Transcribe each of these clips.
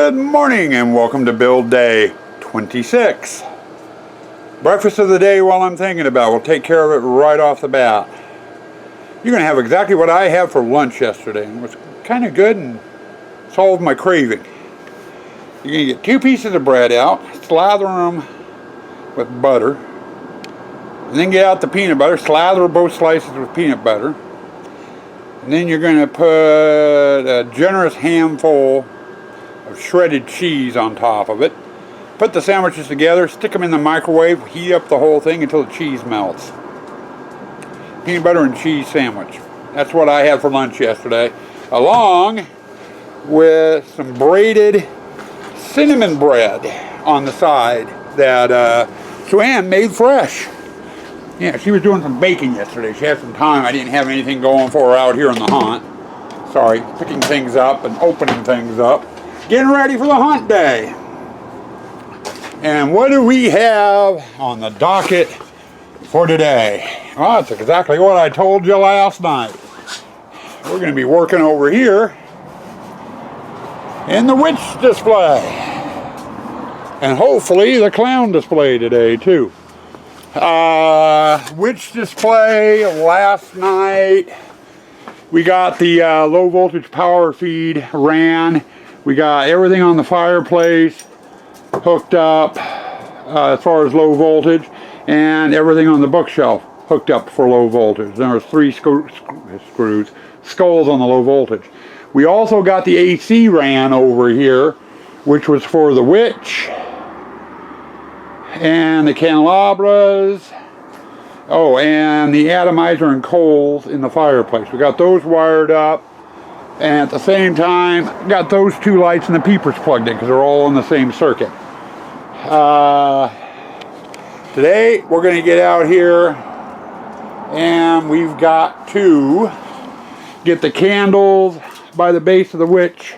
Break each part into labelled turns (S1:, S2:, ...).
S1: Good morning and welcome to build day 26. Breakfast of the day while I'm thinking about. We'll take care of it right off the bat. You're going to have exactly what I had for lunch yesterday. It was kind of good and solved my craving. You're going to get 2 pieces of bread out, slather them with butter, and then get out the peanut butter, slather both slices with peanut butter. And then you're going to put a generous handful of shredded cheese on top of it. Put the sandwiches together, stick them in the microwave, heat up the whole thing until the cheese melts. Peanut butter and cheese sandwich. That's what I had for lunch yesterday, along with some braided cinnamon bread on the side that Sue-Ann made fresh. Yeah, she was doing some baking yesterday. She had some time. I didn't have anything going for her out here in the hunt. Sorry, picking things up and opening things up. Getting ready for the hunt day. And what do we have on the docket for today? Well, that's exactly what I told you last night. We're going to be working over here in the witch display. And hopefully the clown display today too. Witch display last night. We got the low voltage power feed ran. We got everything on the fireplace hooked up as far as low voltage, and everything on the bookshelf hooked up for low voltage. There was 3 skulls on the low voltage. We also got the AC ran over here, which was for the witch and the candelabras. Oh, and the atomizer and coals in the fireplace. We got those wired up. And at the same time, got those 2 lights and the peepers plugged in because they're all in the same circuit. Today, we're going to get out here and we've got to get the candles by the base of the witch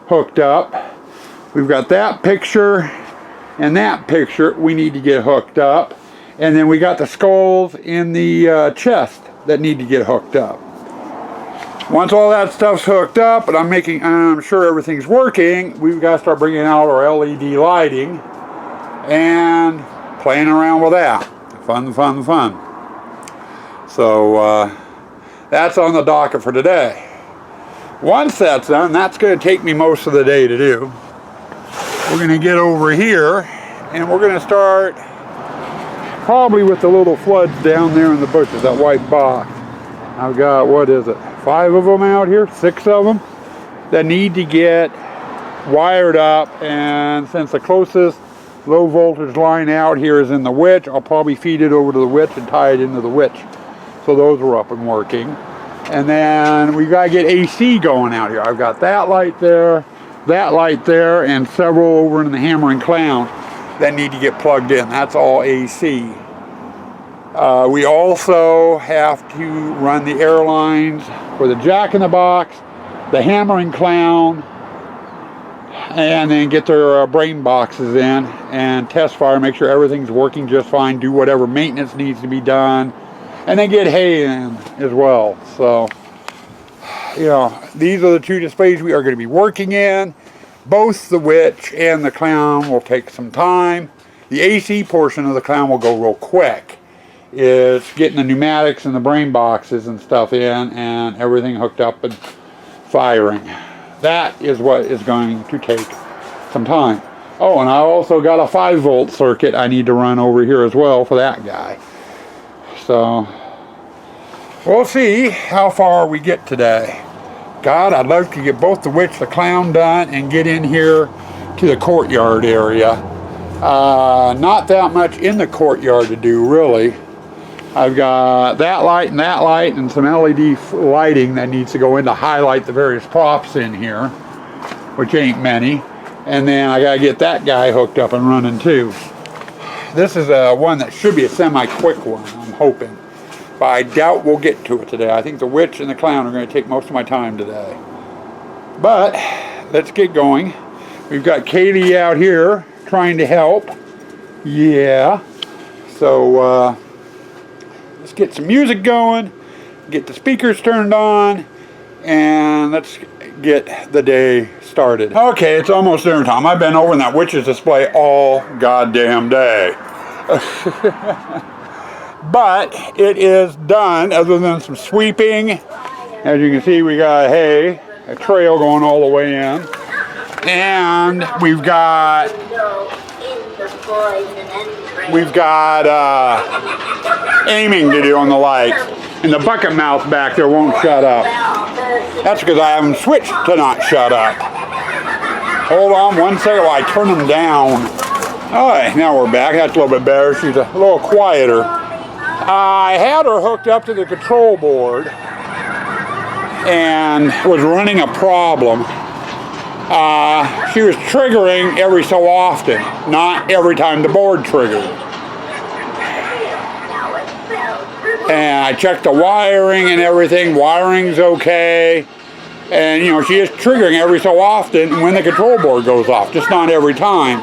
S1: hooked up. We've got that picture and that picture we need to get hooked up. And then we got the skulls in the chest that need to get hooked up. Once all that stuff's hooked up, and I'm sure everything's working, we've got to start bringing out our LED lighting and playing around with that. Fun. So that's on the docket for today. Once that's done, that's going to take me most of the day to do. We're going to get over here and we're going to start probably with the little floods down there in the bushes, that white box. I've got, what is it, 5 of them out here, 6 of them that need to get wired up. And since the closest low voltage line out here is in the witch, I'll probably feed it over to the witch and tie it into the witch. So those are up and working. And then we got to get AC going out here. I've got that light there, and several over in the Hammer and Clown that need to get plugged in. That's all AC. We also have to run the airlines for the Jack-in-the-Box, the Hammer and Clown, and then get their brain boxes in and test fire, make sure everything's working just fine, do whatever maintenance needs to be done, and then get hay in as well. So, you know, these are the 2 displays we are going to be working in. Both the witch and the clown will take some time. The AC portion of the clown will go real quick. It's getting the pneumatics and the brain boxes and stuff in and everything hooked up and firing. That is what is going to take some time. Oh, and I also got a 5-volt circuit I need to run over here as well for that guy. So, we'll see how far we get today. God, I'd love to get both the witch, the clown done and get in here to the courtyard area. Not that much in the courtyard to do, really. I've got that light and some LED lighting that needs to go in to highlight the various props in here, which ain't many. And then I gotta get that guy hooked up and running too. This is one that should be a semi-quick one, I'm hoping. But I doubt we'll get to it today. I think the witch and the clown are going to take most of my time today. But let's get going. We've got Kaylee out here trying to help. Yeah. So let's get some music going, get the speakers turned on, and let's get the day started. Okay, it's almost dinner time. I've been over in that witch's display all goddamn day. But it is done, other than some sweeping. As you can see, we got hay, a trail going all the way in. And we've got aiming to do on the lights. And the bucket mouth back there won't shut up. That's because I haven't switched to not shut up. Hold on one second while I turn them down. Alright, now we're back. That's a little bit better. She's a little quieter. I had her hooked up to the control board and was running a problem. She was triggering every so often, not every time the board triggered. And I checked the wiring and everything. Wiring's okay. And, you know, she is triggering every so often when the control board goes off, just not every time.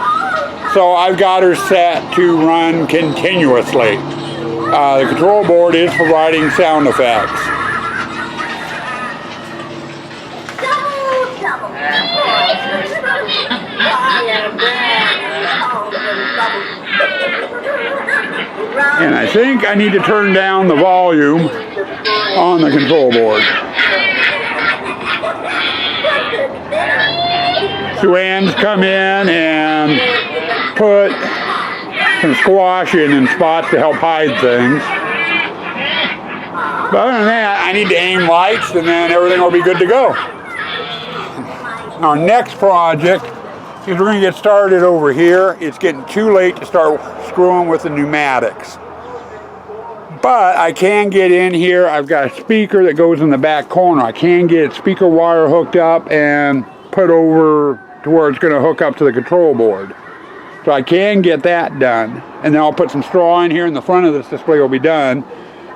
S1: So I've got her set to run continuously. The control board is providing sound effects. And I think I need to turn down the volume on the control board. Sue-Ann's come in and put some squash in spots to help hide things. But other than that, I need to aim lights and then everything will be good to go. Our next project is we're going to get started over here. It's getting too late to start screwing with the pneumatics. But I can get in here. I've got a speaker that goes in the back corner. I can get speaker wire hooked up and put over to where it's going to hook up to the control board. So I can get that done. And then I'll put some straw in here and the front of this display will be done.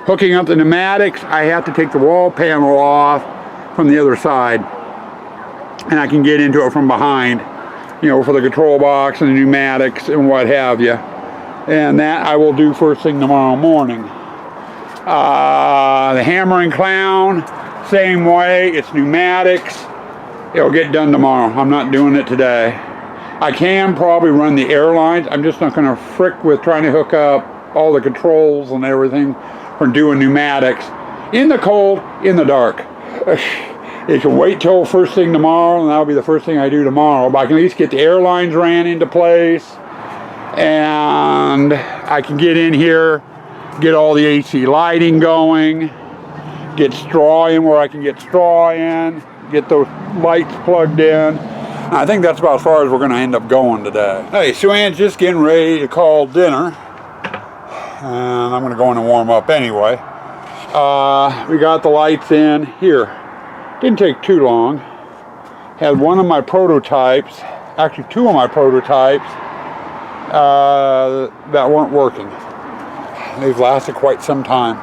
S1: Hooking up the pneumatics, I have to take the wall panel off from the other side. And I can get into it from behind, you know, for the control box and the pneumatics and what have you. And that I will do first thing tomorrow morning. The hammer and clown, same way. It's pneumatics. It'll get done tomorrow. I'm not doing it today. I can probably run the airlines. I'm just not going to frick with trying to hook up all the controls and everything for doing pneumatics in the cold, in the dark. It can wait till first thing tomorrow, and that'll be the first thing I do tomorrow. But I can at least get the airlines ran into place, and I can get in here, get all the AC lighting going, get straw in where I can get straw in, get those lights plugged in. And I think that's about as far as we're going to end up going today. Hey, Sue-Ann's just getting ready to call dinner, and I'm going to go in and warm up anyway. We got the lights in here. Didn't take too long. Had one of my prototypes, actually two of my prototypes, that weren't working. They've lasted quite some time.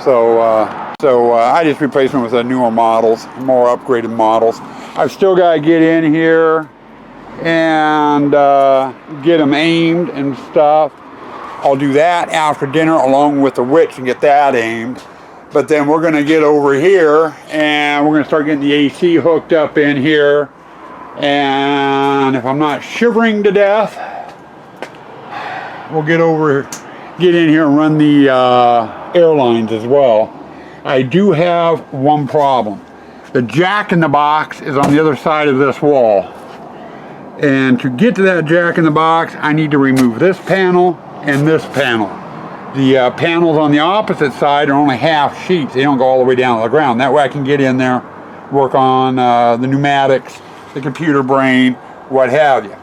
S1: So I just replaced them with the newer models, more upgraded models. I've still got to get in here and get them aimed and stuff. I'll do that after dinner along with the witch and get that aimed. But then we're going to get over here and we're going to start getting the AC hooked up in here. And if I'm not shivering to death, we'll get in here and run the airlines as well. I do have one problem. The jack in the box is on the other side of this wall. And to get to that jack in the box, I need to remove this panel and this panel. The panels on the opposite side are only half sheets. They don't go all the way down to the ground. That way I can get in there, work on the pneumatics, the computer brain, what have you.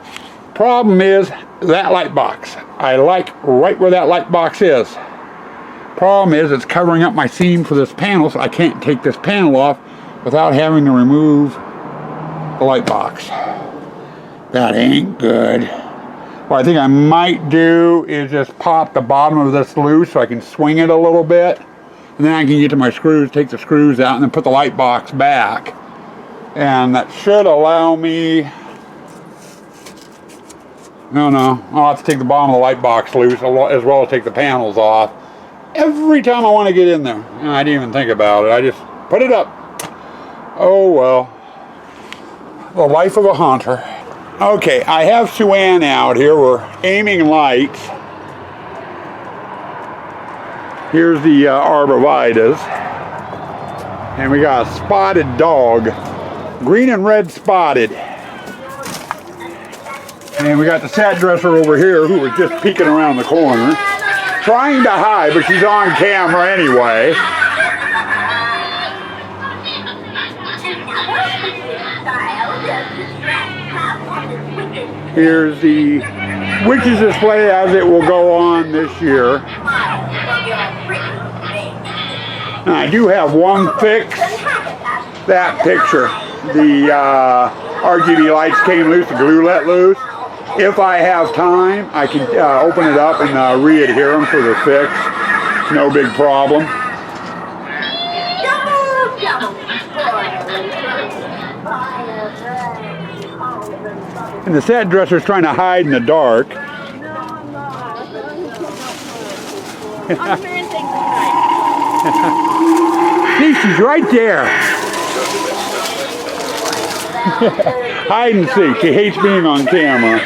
S1: Problem is that light box. I like right where that light box is. Problem is it's covering up my seam for this panel, so I can't take this panel off without having to remove the light box. That ain't good. What I think I might do is just pop the bottom of this loose so I can swing it a little bit. And then I can get to my screws, take the screws out, and then put the light box back. And that should allow me... No, I'll have to take the bottom of the light box loose as well as take the panels off. Every time I want to get in there. And I didn't even think about it. I just put it up. Oh well. The life of a hunter. Okay, I have Sue Ann out here. We're aiming lights. Here's the arborvitaes. And we got a spotted dog. Green and red spotted. And we got the set dresser over here who was just peeking around the corner. Trying to hide, but she's on camera anyway. Here's the witches display as it will go on this year. And I do have one fix. That picture. The RGB lights came loose, the glue let loose. If I have time, I can open it up and re-adhere them for the fix. No big problem. And the set dresser's trying to hide in the dark. See, she's right there. Hide and seek. She hates being on camera.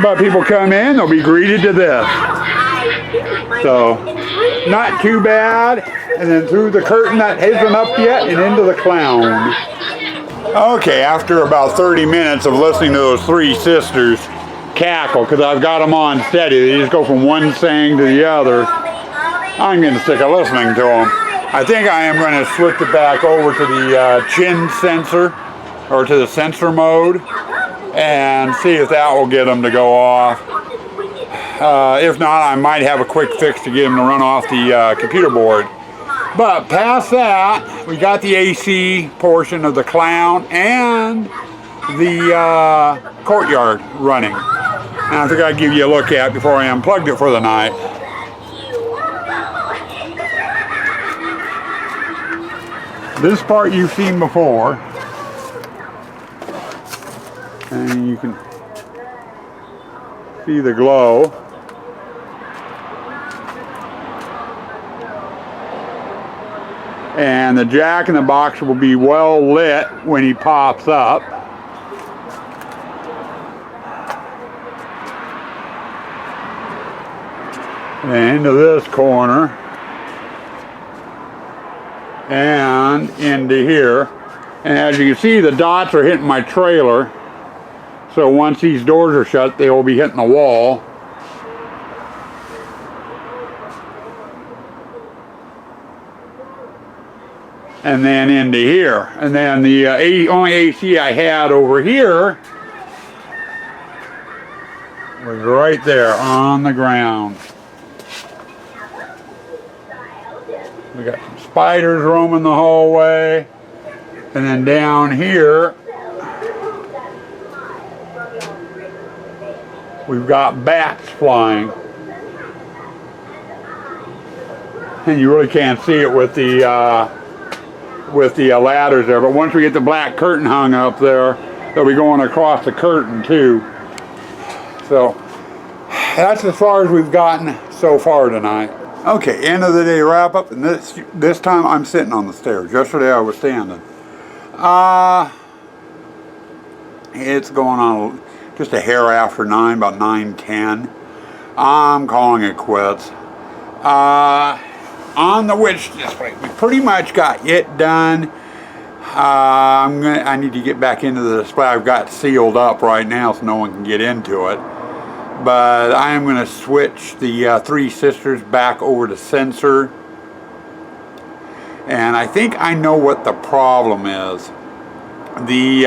S1: But people come in, they'll be greeted to this. So, not too bad. And then through the curtain that hasn't up yet and into the clown. Okay, after about 30 minutes of listening to those three sisters cackle, because I've got them on steady, they just go from one saying to the other, I'm getting sick of listening to them. I think I am going to switch it back over to the chin sensor, or to the sensor mode, and see if that will get them to go off. If not, I might have a quick fix to get them to run off the computer board. But past that, we got the AC portion of the clown and the courtyard running. And I think I'd give you a look at before I unplugged it for the night. This part you've seen before. And you can see the glow. And the jack in the box will be well lit when he pops up. And into this corner. And into here. And as you can see, the dots are hitting my trailer. So once these doors are shut, they will be hitting the wall. And then into here. And then the only AC I had over here was right there on the ground. We got some spiders roaming the hallway. And then down here, we've got bats flying. And you really can't see it with the ladders there, but once we get the black curtain hung up there, they'll be going across the curtain too. So that's as far as we've gotten so far tonight. Okay, end of the day wrap up, and this time I'm sitting on the stairs. Yesterday I was standing. It's going on just a hair after 9, about 9:10. I'm calling it quits. On the witch display, we pretty much got it done. I need to get back into the display. I've got it sealed up right now so no one can get into it. But I am going to switch the three sisters back over to sensor. And I think I know what the problem is. The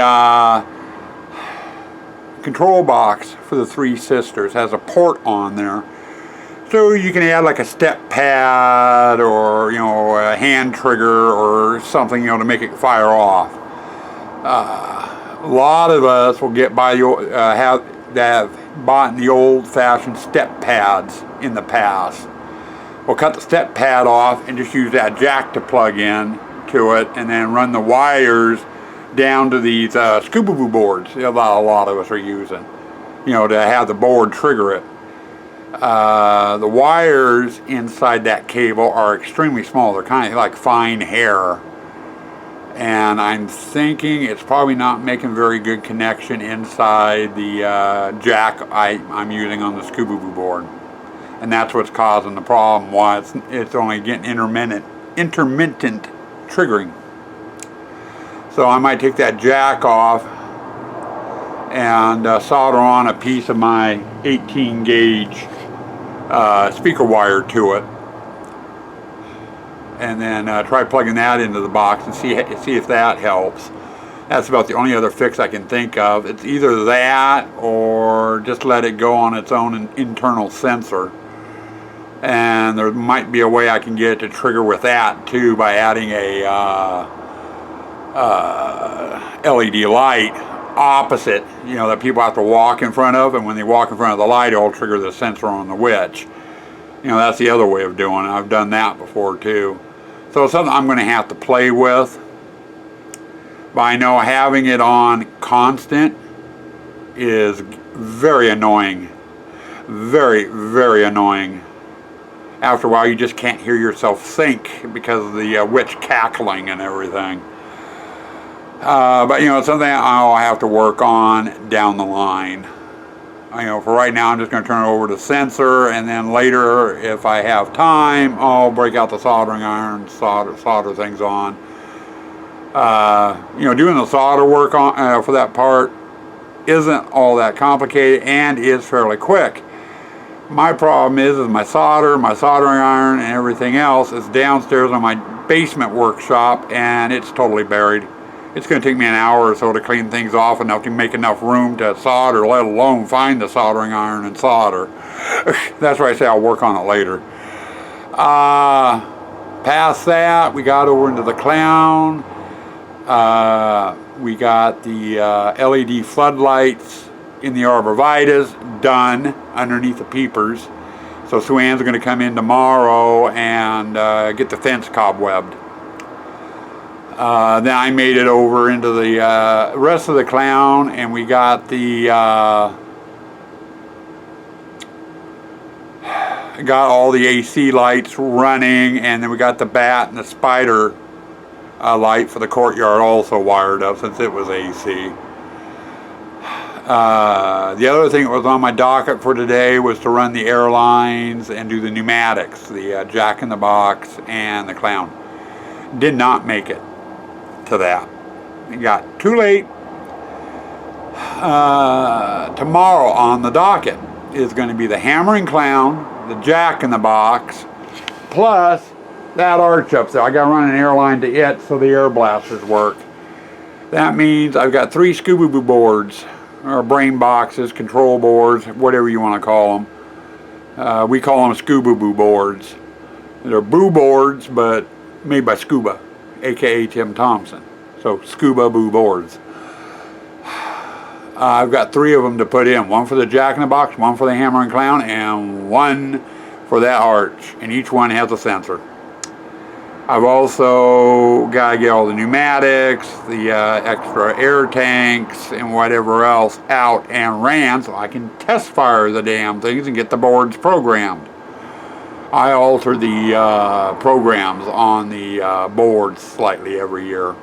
S1: control box for the three sisters has a port on there. So you can add like a step pad or, you know, a hand trigger or something, you know, to make it fire off. A lot of us will get by have bought the old-fashioned step pads in the past. We'll cut the step pad off and just use that jack to plug in to it, and then run the wires down to these Scooby-Doo boards that a lot of us are using, you know, to have the board trigger it. The wires inside that cable are extremely small. They're kind of like fine hair. And I'm thinking it's probably not making very good connection inside the jack I'm using on the Scubaboo board. And that's what's causing the problem, why it's only getting intermittent triggering. So I might take that jack off and solder on a piece of my 18 gauge speaker wire to it, and then try plugging that into the box and see if that helps. That's about the only other fix I can think of. It's either that or just let it go on its own internal sensor. And there might be a way I can get it to trigger with that too, by adding a LED light opposite, you know, that people have to walk in front of, and when they walk in front of the light, it'll trigger the sensor on the witch. You know, that's the other way of doing it. I've done that before too. So it's something I'm going to have to play with. But I know having it on constant is very annoying. Very, very annoying. After a while, you just can't hear yourself think because of the witch cackling and everything. But you know, it's something I'll have to work on down the line. You know, for right now, I'm just going to turn it over to sensor, and then later, if I have time, I'll break out the soldering iron, solder things on. You know, doing the solder work on for that part isn't all that complicated and is fairly quick. My problem is my solder, my soldering iron, and everything else is downstairs on my basement workshop, and it's totally buried. It's going to take me an hour or so to clean things off enough to make enough room to solder, let alone find the soldering iron and solder. That's why I say I'll work on it later. Past that, we got over into the clown. We got the LED floodlights in the arborvitae done underneath the peepers. So Sue Ann's going to come in tomorrow and get the fence cobwebbed. Then I made it over into the rest of the clown, and we got the got all the AC lights running, and then we got the bat and the spider light for the courtyard also wired up since it was AC. The other thing that was on my docket for today was to run the airlines and do the pneumatics, the Jack in the Box and the clown. Did not make it to that. It got too late. Tomorrow on the docket is going to be the hammering clown, the Jack in the Box, plus that arch up there. I got to run an airline to it so the air blasters work. That means I've got 3 Scubaboo boards, or brain boxes, control boards, whatever you want to call them. We call them Scubaboo boards. They're boo boards, but made by Scuba, aka Tim Thompson. So Scubaboo boards. I've got 3 of them to put in. One for the Jack in the Box, one for the hammer and clown, and one for that arch. And each one has a sensor. I've also got to get all the pneumatics, the extra air tanks, and whatever else out and ran so I can test fire the damn things and get the boards programmed. I alter the programs on the boards slightly every year.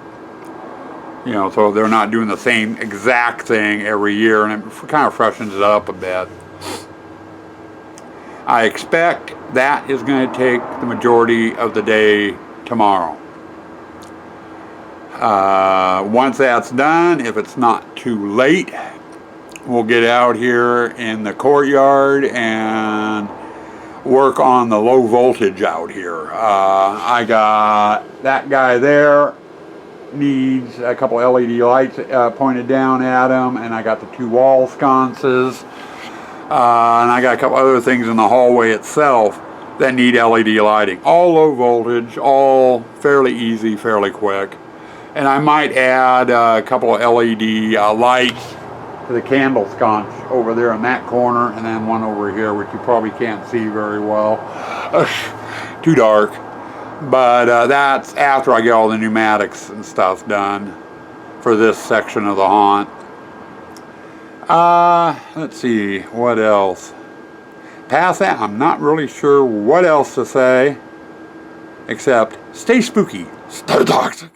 S1: You know, so they're not doing the same exact thing every year, and it kind of freshens it up a bit. I expect that is going to take the majority of the day tomorrow. Once that's done, if it's not too late, we'll get out here in the courtyard and work on the low voltage out here. I got that guy there, needs a couple LED lights pointed down at him, and I got the 2 wall sconces, and I got a couple other things in the hallway itself that need LED lighting. All low voltage, all fairly easy, fairly quick. And I might add a couple of LED lights to the candle sconce over there in that corner, and then one over here, which you probably can't see very well. Too dark. But that's after I get all the pneumatics and stuff done for this section of the haunt. Let's see, what else? Past that, I'm not really sure what else to say, except stay spooky, stay toxic.